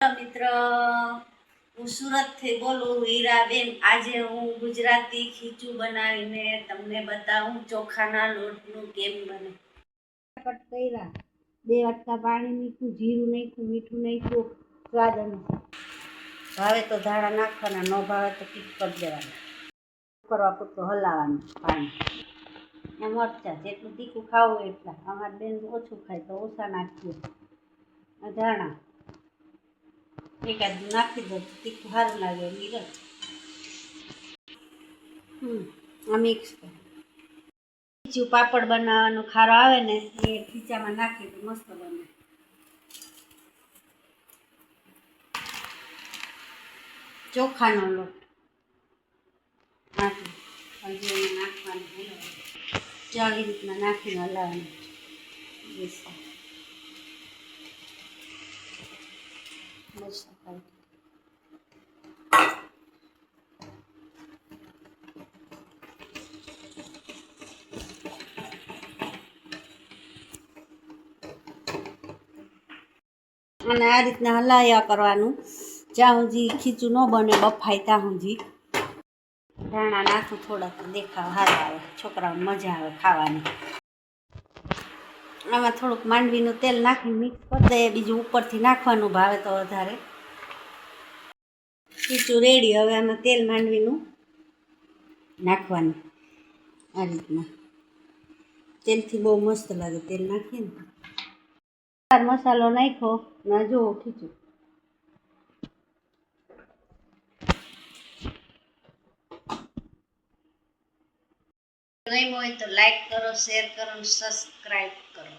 મિત્ર, હું સુરતથી બોલું હીરાબેન। આજે હું ગુજરાતી ખીચું બનાવીને તમને બતાવું ચોખાના લોટનું કેમ બને। કટ કર્યા, 2 વાટકા પાણી મૂક્યું, જીરું નાખ્યું, મીઠું નાખ્યું, સ્વાદ અનુસાર। ભાવે તો ધાણા નાખવાના, ન ભાવે તો પીટ કરી દેવાના। કરવા પૂરતું હલાવવાનું પાણી। મરચાં જેટલું તીખું ખાવું હોય એટલા, અમારી બેન ઓછું ખાય તો ઓછા નાખીએ। ધાણા એકાદ નાખી દો તો તીખું સારું લાગે। આ મિક્સ કરો। ખીચું પાપડ બનાવવાનો ખારો આવે ને એ ખીચામાં નાખી તો મસ્ત બને। ચોખાનો લોટ નાખી હજી નાખવાનું, આવી રીતના નાખીને હલાવવાનું। અને આ રીતના હલાવ્યા કરવાનું જ્યાં સુધી ખીચું ન બને, બફાય ત્યાં સુધી। ધાણા નાખું થોડાક, દેખાવ સારો આવે, છોકરાઓને મજા આવે ખાવાની। આમાં થોડુંક માંડવીનું તેલ નાખી મિક્સ કરી દઈએ, બીજું ઉપરથી નાખવાનું ભાવે તો વધારે। ખીચું રેડી। હવે આમાં તેલ માંડવીનું નાખવાનું આ રીતના, તેલથી બહુ મસ્ત લાગે તેલ નાખીએ ને। મસાલો નાખ્યો ને જુઓ ખીચું। ગમ્યું હોય તો લાઈક કરો, શેર કરો, સબસ્ક્રાઈબ કરો।